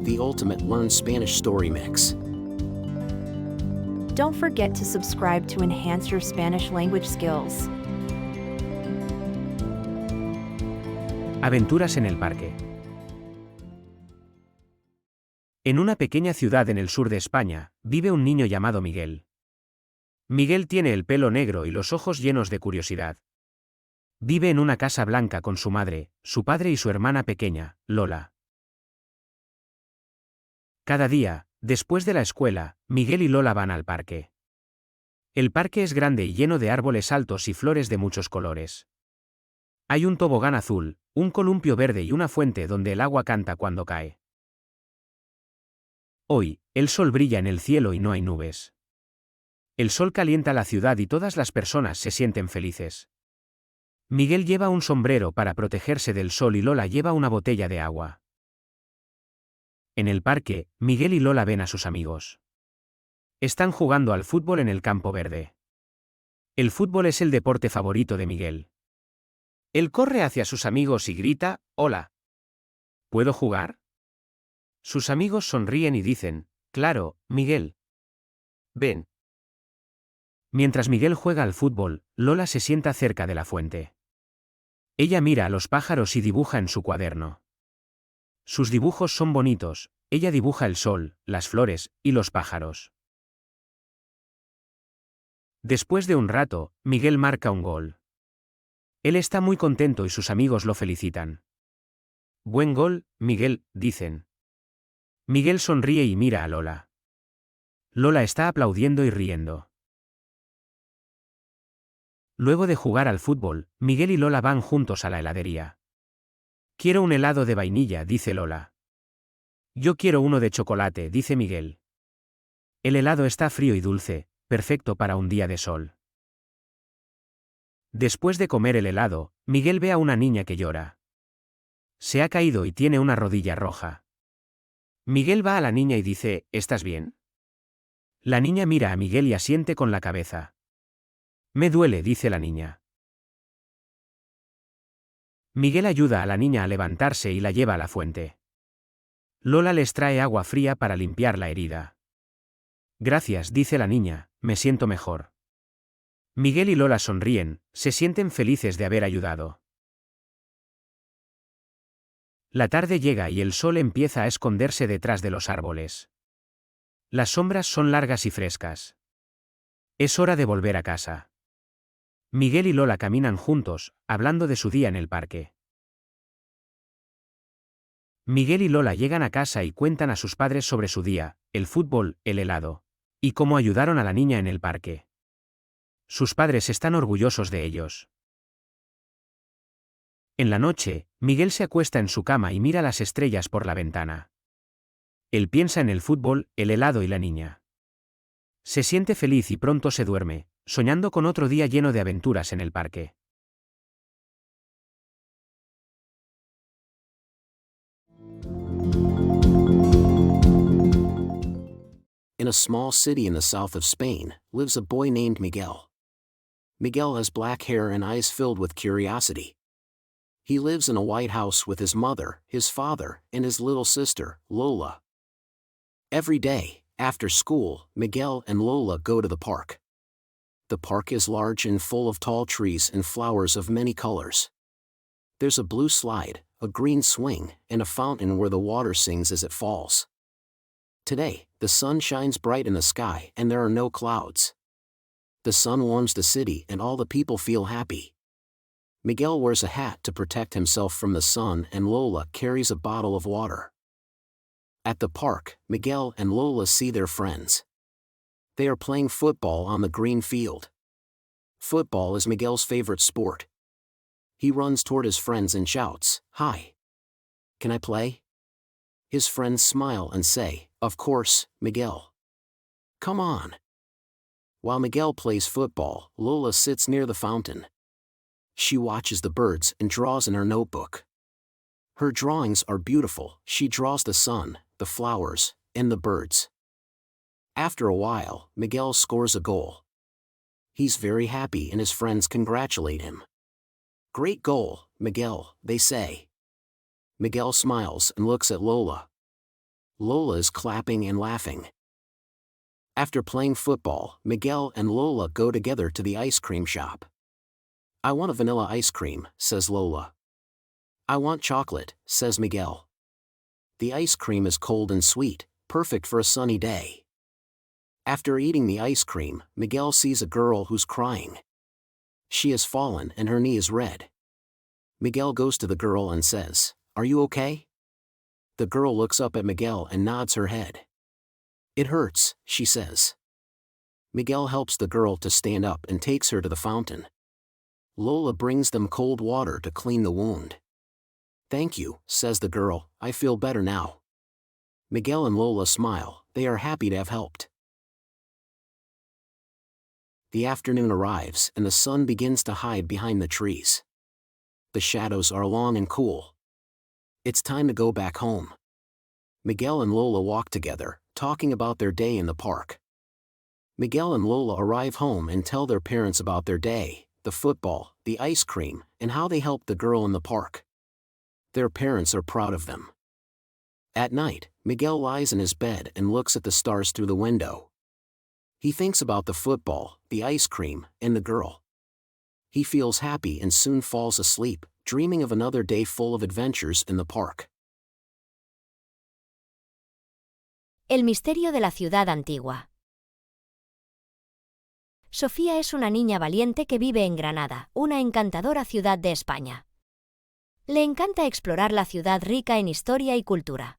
the ultimate Learn Spanish story mix. Don't forget to subscribe to enhance your Spanish language skills. Aventuras en el parque. En una pequeña ciudad en el sur de España, vive un niño llamado Miguel. Miguel tiene el pelo negro y los ojos llenos de curiosidad. Vive en una casa blanca con su madre, su padre y su hermana pequeña, Lola. Cada día, después de la escuela, Miguel y Lola van al parque. El parque es grande y lleno de árboles altos y flores de muchos colores. Hay un tobogán azul, un columpio verde y una fuente donde el agua canta cuando cae. Hoy, el sol brilla en el cielo y no hay nubes. El sol calienta la ciudad y todas las personas se sienten felices. Miguel lleva un sombrero para protegerse del sol y Lola lleva una botella de agua. En el parque, Miguel y Lola ven a sus amigos. Están jugando al fútbol en el campo verde. El fútbol es el deporte favorito de Miguel. Él corre hacia sus amigos y grita, «Hola. ¿Puedo jugar?» Sus amigos sonríen y dicen, «Claro, Miguel. Ven». Mientras Miguel juega al fútbol, Lola se sienta cerca de la fuente. Ella mira a los pájaros y dibuja en su cuaderno. Sus dibujos son bonitos, ella dibuja el sol, las flores, y los pájaros. Después de un rato, Miguel marca un gol. Él está muy contento y sus amigos lo felicitan. «Buen gol, Miguel», dicen. Miguel sonríe y mira a Lola. Lola está aplaudiendo y riendo. Luego de jugar al fútbol, Miguel y Lola van juntos a la heladería. «Quiero un helado de vainilla», dice Lola. «Yo quiero uno de chocolate», dice Miguel. El helado está frío y dulce, perfecto para un día de sol. Después de comer el helado, Miguel ve a una niña que llora. Se ha caído y tiene una rodilla roja. Miguel va a la niña y dice, «¿Estás bien?» La niña mira a Miguel y asiente con la cabeza. «Me duele», dice la niña. Miguel ayuda a la niña a levantarse y la lleva a la fuente. Lola les trae agua fría para limpiar la herida. «Gracias», dice la niña, «me siento mejor». Miguel y Lola sonríen, se sienten felices de haber ayudado. La tarde llega y el sol empieza a esconderse detrás de los árboles. Las sombras son largas y frescas. Es hora de volver a casa. Miguel y Lola caminan juntos, hablando de su día en el parque. Miguel y Lola llegan a casa y cuentan a sus padres sobre su día, el fútbol, el helado, y cómo ayudaron a la niña en el parque. Sus padres están orgullosos de ellos. En la noche, Miguel se acuesta en su cama y mira las estrellas por la ventana. Él piensa en el fútbol, el helado y la niña. Se siente feliz y pronto se duerme, soñando con otro día lleno de aventuras en el parque. In a small city in the south of Spain, lives a boy named Miguel. Miguel has black hair and eyes filled with curiosity. He lives in a white house with his mother, his father, and his little sister, Lola. Every day, after school, Miguel and Lola go to the park. The park is large and full of tall trees and flowers of many colors. There's a blue slide, a green swing, and a fountain where the water sings as it falls. Today, the sun shines bright in the sky and there are no clouds. The sun warms the city and all the people feel happy. Miguel wears a hat to protect himself from the sun and Lola carries a bottle of water. At the park, Miguel and Lola see their friends. They are playing football on the green field. Football is Miguel's favorite sport. He runs toward his friends and shouts, "Hi. Can I play?" His friends smile and say, "Of course, Miguel. Come on." While Miguel plays football, Lola sits near the fountain. She watches the birds and draws in her notebook. Her drawings are beautiful. She draws the sun, the flowers, and the birds. After a while, Miguel scores a goal. He's very happy and his friends congratulate him. "Great goal, Miguel," they say. Miguel smiles and looks at Lola. Lola is clapping and laughing. After playing football, Miguel and Lola go together to the ice cream shop. "I want a vanilla ice cream," says Lola. "I want chocolate," says Miguel. The ice cream is cold and sweet, perfect for a sunny day. After eating the ice cream, Miguel sees a girl who's crying. She has fallen and her knee is red. Miguel goes to the girl and says, "Are you okay?" The girl looks up at Miguel and nods her head. "It hurts," she says. Miguel helps the girl to stand up and takes her to the fountain. Lola brings them cold water to clean the wound. "Thank you," says the girl, "I feel better now." Miguel and Lola smile, they are happy to have helped. The afternoon arrives and the sun begins to hide behind the trees. The shadows are long and cool. It's time to go back home. Miguel and Lola walk together, talking about their day in the park. Miguel and Lola arrive home and tell their parents about their day, the football, the ice cream, and how they helped the girl in the park. Their parents are proud of them. At night, Miguel lies in his bed and looks at the stars through the window. He thinks about the football, the ice cream, and the girl. He feels happy and soon falls asleep, dreaming of another day full of adventures in the park. El misterio de la Ciudad Antigua. Sofía es una niña valiente que vive en Granada, una encantadora ciudad de España. Le encanta explorar la ciudad rica en historia y cultura.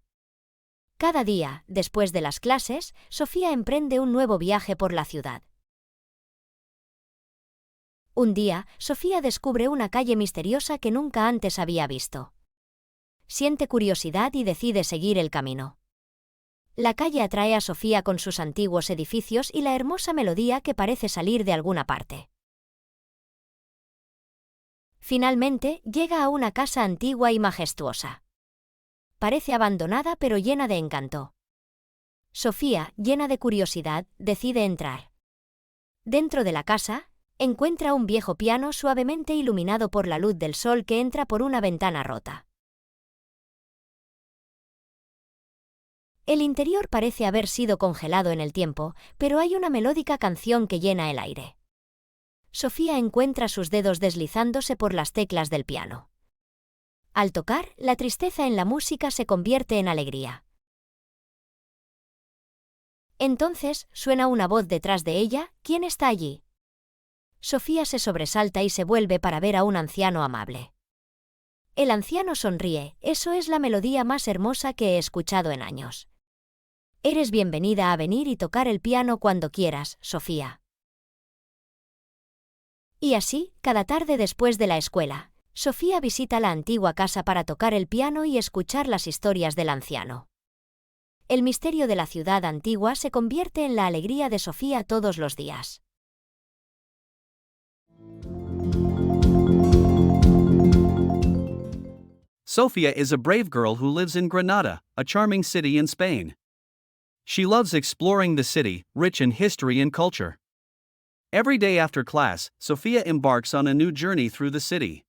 Cada día, después de las clases, Sofía emprende un nuevo viaje por la ciudad. Un día, Sofía descubre una calle misteriosa que nunca antes había visto. Siente curiosidad y decide seguir el camino. La calle atrae a Sofía con sus antiguos edificios y la hermosa melodía que parece salir de alguna parte. Finalmente, llega a una casa antigua y majestuosa. Parece abandonada pero llena de encanto. Sofía, llena de curiosidad, decide entrar. Dentro de la casa, encuentra un viejo piano suavemente iluminado por la luz del sol que entra por una ventana rota. El interior parece haber sido congelado en el tiempo, pero hay una melódica canción que llena el aire. Sofía encuentra sus dedos deslizándose por las teclas del piano. Al tocar, la tristeza en la música se convierte en alegría. Entonces, suena una voz detrás de ella. ¿Quién está allí? Sofía se sobresalta y se vuelve para ver a un anciano amable. El anciano sonríe. Eso es la melodía más hermosa que he escuchado en años. Eres bienvenida a venir y tocar el piano cuando quieras, Sofía. Y así, cada tarde después de la escuela, Sofía visita la antigua casa para tocar el piano y escuchar las historias del anciano. El misterio de la ciudad antigua se convierte en la alegría de Sofía todos los días. Sofia is a brave girl who lives in Granada, a charming city in Spain. She loves exploring the city, rich in history and culture. Every day after class, Sofia embarks on a new journey through the city.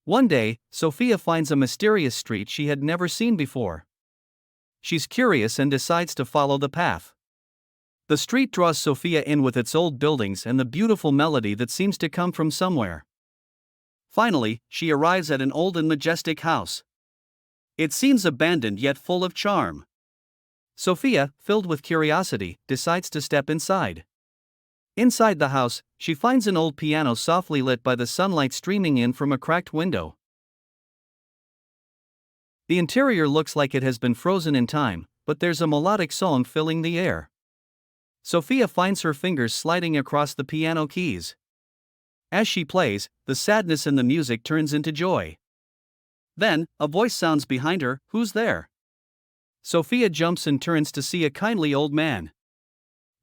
One day, Sofia finds a mysterious street she had never seen before. She's curious and decides to follow the path. The street draws Sofia in with its old buildings and the beautiful melody that seems to come from somewhere. Finally, she arrives at an old and majestic house. It seems abandoned yet full of charm. Sofia, filled with curiosity, decides to step inside. Inside the house, she finds an old piano softly lit by the sunlight streaming in from a cracked window. The interior looks like it has been frozen in time, but there's a melodic song filling the air. Sofia finds her fingers sliding across the piano keys. As she plays, the sadness in the music turns into joy. Then, a voice sounds behind her. Who's there? Sofia jumps and turns to see a kindly old man.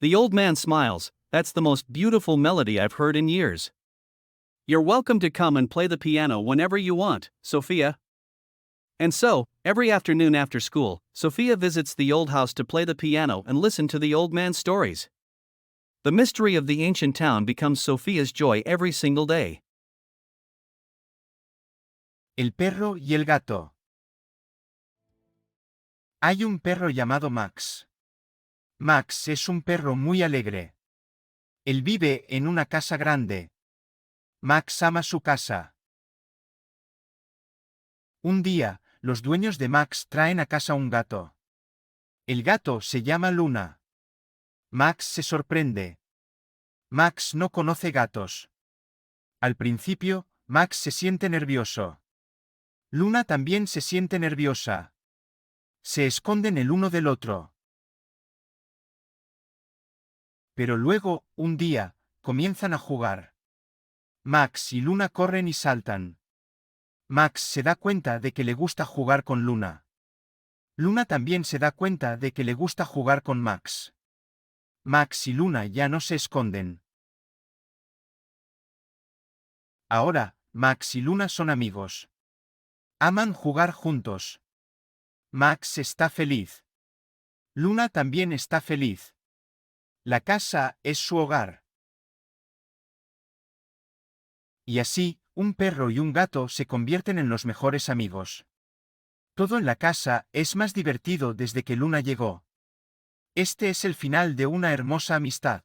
The old man smiles. That's the most beautiful melody I've heard in years. You're welcome to come and play the piano whenever you want, Sofia. And so, every afternoon after school, Sofia visits the old house to play the piano and listen to the old man's stories. The mystery of the ancient town becomes Sofia's joy every single day. El perro y el gato. Hay un perro llamado Max. Max es un perro muy alegre. Él vive en una casa grande. Max ama su casa. Un día, los dueños de Max traen a casa un gato. El gato se llama Luna. Max se sorprende. Max no conoce gatos. Al principio, Max se siente nervioso. Luna también se siente nerviosa. Se esconden el uno del otro. Pero luego, un día, comienzan a jugar. Max y Luna corren y saltan. Max se da cuenta de que le gusta jugar con Luna. Luna también se da cuenta de que le gusta jugar con Max. Max y Luna ya no se esconden. Ahora, Max y Luna son amigos. Aman jugar juntos. Max está feliz. Luna también está feliz. La casa es su hogar. Y así, un perro y un gato se convierten en los mejores amigos. Todo en la casa es más divertido desde que Luna llegó. Este es el final de una hermosa amistad.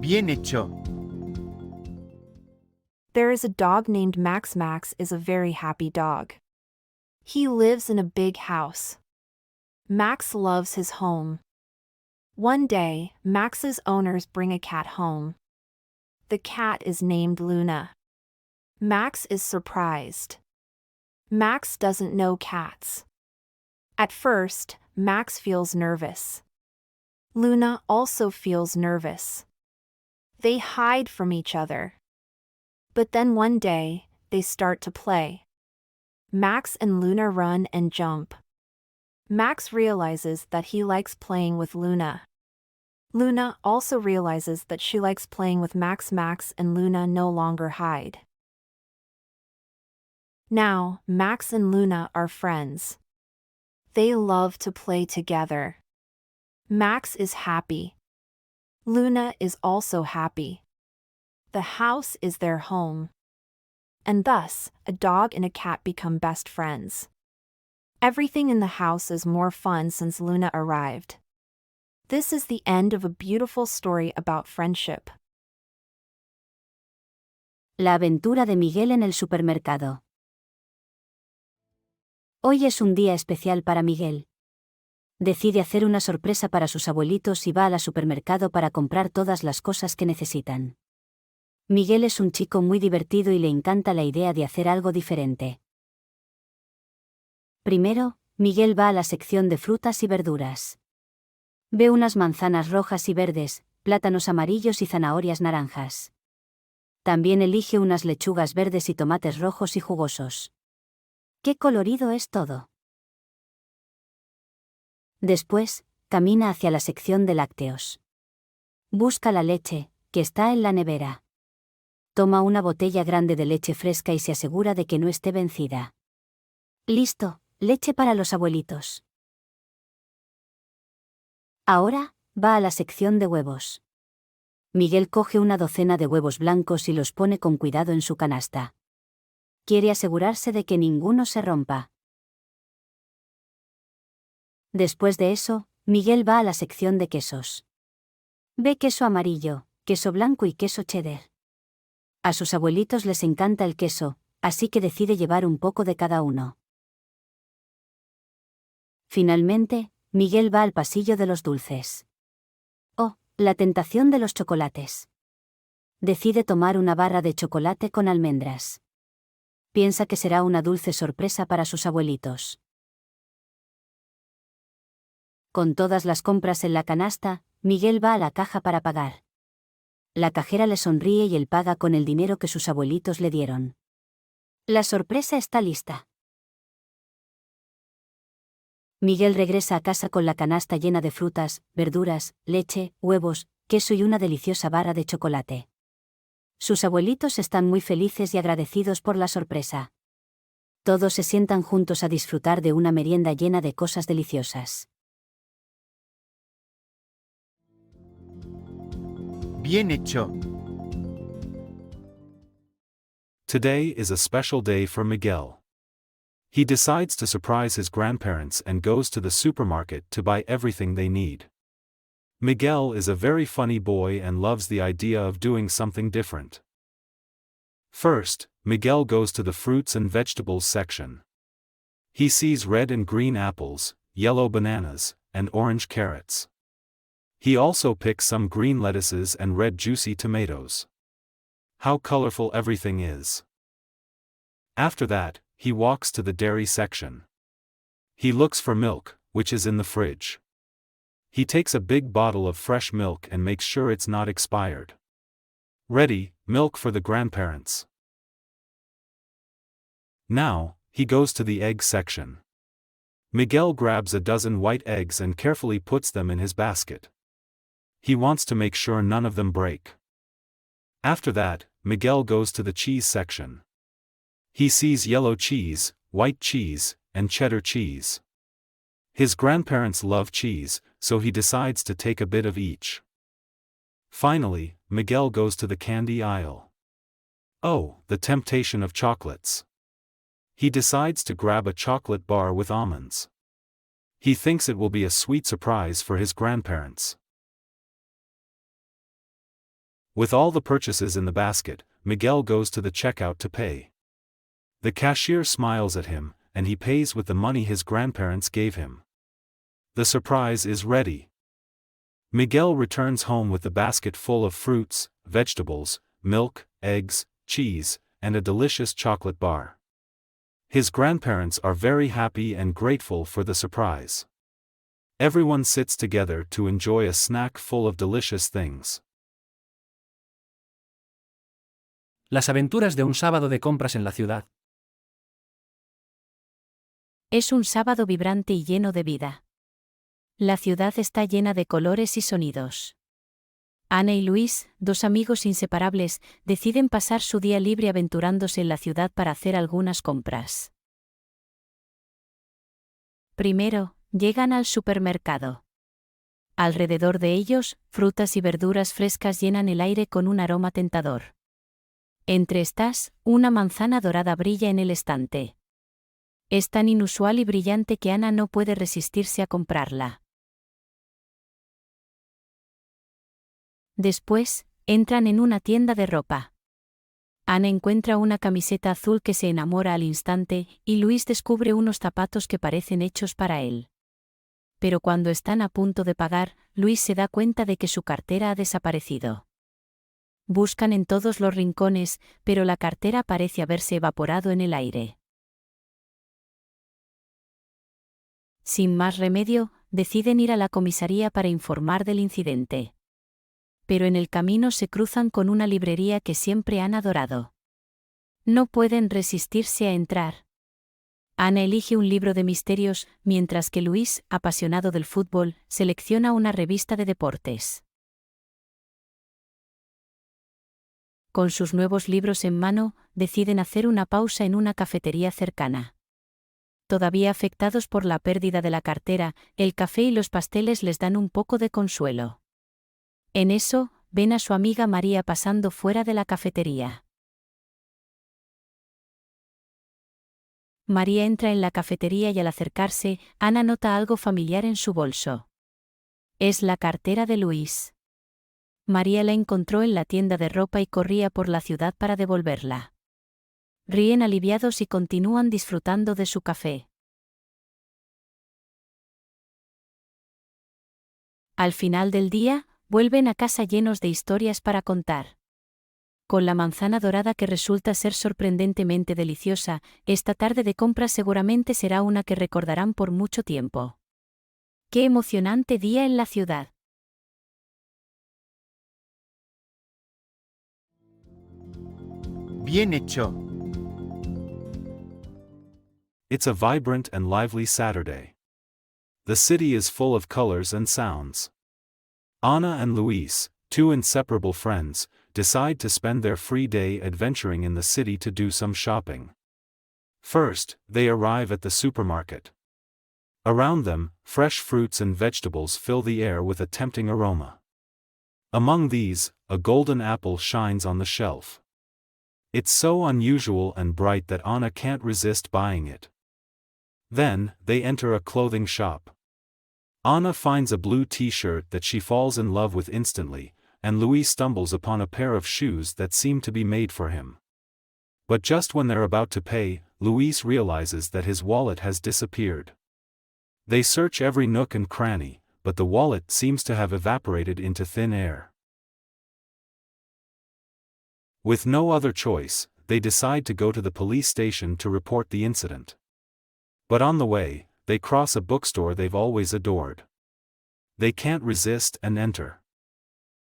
Bien hecho. There is a dog named Max. Max is a very happy dog. He lives in a big house. Max loves his home. One day, Max's owners bring a cat home. The cat is named Luna. Max is surprised. Max doesn't know cats. At first, Max feels nervous. Luna also feels nervous. They hide from each other. But then one day, they start to play. Max and Luna run and jump. Max realizes that he likes playing with Luna. Luna also realizes that she likes playing with Max. Max and Luna no longer hide. Now, Max and Luna are friends. They love to play together. Max is happy. Luna is also happy. The house is their home. And thus, a dog and a cat become best friends. Everything in the house is more fun since Luna arrived. This is the end of a beautiful story about friendship. La aventura de Miguel en el supermercado. Hoy es un día especial para Miguel. Decide hacer una sorpresa para sus abuelitos y va al supermercado para comprar todas las cosas que necesitan. Miguel es un chico muy divertido y le encanta la idea de hacer algo diferente. Primero, Miguel va a la sección de frutas y verduras. Ve unas manzanas rojas y verdes, plátanos amarillos y zanahorias naranjas. También elige unas lechugas verdes y tomates rojos y jugosos. ¡Qué colorido es todo! Después, camina hacia la sección de lácteos. Busca la leche, que está en la nevera. Toma una botella grande de leche fresca y se asegura de que no esté vencida. Listo, leche para los abuelitos. Ahora, va a la sección de huevos. Miguel coge una docena de huevos blancos y los pone con cuidado en su canasta. Quiere asegurarse de que ninguno se rompa. Después de eso, Miguel va a la sección de quesos. Ve queso amarillo, queso blanco y queso cheddar. A sus abuelitos les encanta el queso, así que decide llevar un poco de cada uno. Finalmente, Miguel va al pasillo de los dulces. Oh, la tentación de los chocolates. Decide tomar una barra de chocolate con almendras. Piensa que será una dulce sorpresa para sus abuelitos. Con todas las compras en la canasta, Miguel va a la caja para pagar. La cajera le sonríe y él paga con el dinero que sus abuelitos le dieron. La sorpresa está lista. Miguel regresa a casa con la canasta llena de frutas, verduras, leche, huevos, queso y una deliciosa barra de chocolate. Sus abuelitos están muy felices y agradecidos por la sorpresa. Todos se sientan juntos a disfrutar de una merienda llena de cosas deliciosas. Bien hecho. Today is a special day for Miguel. He decides to surprise his grandparents and goes to the supermarket to buy everything they need. Miguel is a very funny boy and loves the idea of doing something different. First, Miguel goes to the fruits and vegetables section. He sees red and green apples, yellow bananas, and orange carrots. He also picks some green lettuces and red juicy tomatoes. How colorful everything is. After that, he walks to the dairy section. He looks for milk, which is in the fridge. He takes a big bottle of fresh milk and makes sure it's not expired. Ready, milk for the grandparents. Now, he goes to the egg section. Miguel grabs a dozen white eggs and carefully puts them in his basket. He wants to make sure none of them break. After that, Miguel goes to the cheese section. He sees yellow cheese, white cheese, and cheddar cheese. His grandparents love cheese, so he decides to take a bit of each. Finally, Miguel goes to the candy aisle. Oh, the temptation of chocolates. He decides to grab a chocolate bar with almonds. He thinks it will be a sweet surprise for his grandparents. With all the purchases in the basket, Miguel goes to the checkout to pay. The cashier smiles at him, and he pays with the money his grandparents gave him. The surprise is ready. Miguel returns home with the basket full of fruits, vegetables, milk, eggs, cheese, and a delicious chocolate bar. His grandparents are very happy and grateful for the surprise. Everyone sits together to enjoy a snack full of delicious things. Las aventuras de un sábado de compras en la ciudad. Es un sábado vibrante y lleno de vida. La ciudad está llena de colores y sonidos. Ana y Luis, dos amigos inseparables, deciden pasar su día libre aventurándose en la ciudad para hacer algunas compras. Primero, llegan al supermercado. Alrededor de ellos, frutas y verduras frescas llenan el aire con un aroma tentador. Entre estas, una manzana dorada brilla en el estante. Es tan inusual y brillante que Ana no puede resistirse a comprarla. Después, entran en una tienda de ropa. Ana encuentra una camiseta azul que se enamora al instante, y Luis descubre unos zapatos que parecen hechos para él. Pero cuando están a punto de pagar, Luis se da cuenta de que su cartera ha desaparecido. Buscan en todos los rincones, pero la cartera parece haberse evaporado en el aire. Sin más remedio, deciden ir a la comisaría para informar del incidente. Pero en el camino se cruzan con una librería que siempre han adorado. No pueden resistirse a entrar. Ana elige un libro de misterios, mientras que Luis, apasionado del fútbol, selecciona una revista de deportes. Con sus nuevos libros en mano, deciden hacer una pausa en una cafetería cercana. Todavía afectados por la pérdida de la cartera, el café y los pasteles les dan un poco de consuelo. En eso, ven a su amiga María pasando fuera de la cafetería. María entra en la cafetería y al acercarse, Ana nota algo familiar en su bolso. Es la cartera de Luis. María la encontró en la tienda de ropa y corría por la ciudad para devolverla. Ríen aliviados y continúan disfrutando de su café. Al final del día, vuelven a casa llenos de historias para contar. Con la manzana dorada que resulta ser sorprendentemente deliciosa, esta tarde de compras seguramente será una que recordarán por mucho tiempo. ¡Qué emocionante día en la ciudad! Bien hecho. It's a vibrant and lively Saturday. The city is full of colors and sounds. Ana and Luis, two inseparable friends, decide to spend their free day adventuring in the city to do some shopping. First, they arrive at the supermarket. Around them, fresh fruits and vegetables fill the air with a tempting aroma. Among these, a golden apple shines on the shelf. It's so unusual and bright that Ana can't resist buying it. Then, they enter a clothing shop. Anna finds a blue t-shirt that she falls in love with instantly, and Luis stumbles upon a pair of shoes that seem to be made for him. But just when they're about to pay, Luis realizes that his wallet has disappeared. They search every nook and cranny, but the wallet seems to have evaporated into thin air. With no other choice, they decide to go to the police station to report the incident. But on the way, they cross a bookstore they've always adored. They can't resist and enter.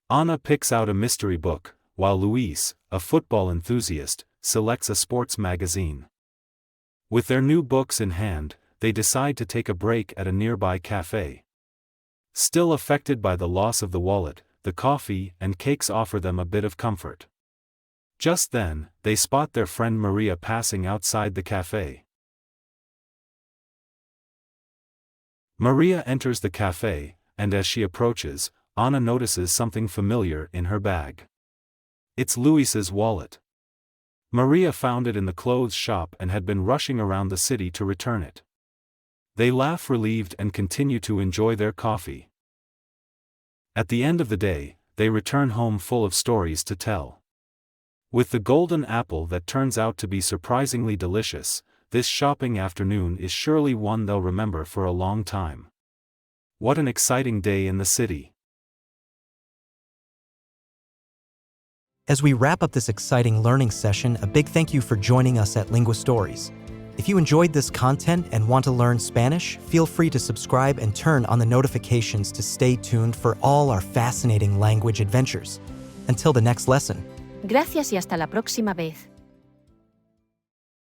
Anna picks out a mystery book, while Luis, a football enthusiast, selects a sports magazine. With their new books in hand, they decide to take a break at a nearby cafe. Still affected by the loss of the wallet, the coffee and cakes offer them a bit of comfort. Just then, they spot their friend Maria passing outside the cafe. Maria enters the cafe, and as she approaches, Anna notices something familiar in her bag. It's Luis's wallet. Maria found it in the clothes shop and had been rushing around the city to return it. They laugh relieved and continue to enjoy their coffee. At the end of the day, they return home full of stories to tell. With the golden apple that turns out to be surprisingly delicious, this shopping afternoon is surely one they'll remember for a long time. What an exciting day in the city. As we wrap up this exciting learning session, a big thank you for joining us at LinguaStories. If you enjoyed this content and want to learn Spanish, feel free to subscribe and turn on the notifications to stay tuned for all our fascinating language adventures. Until the next lesson. Gracias y hasta la próxima vez.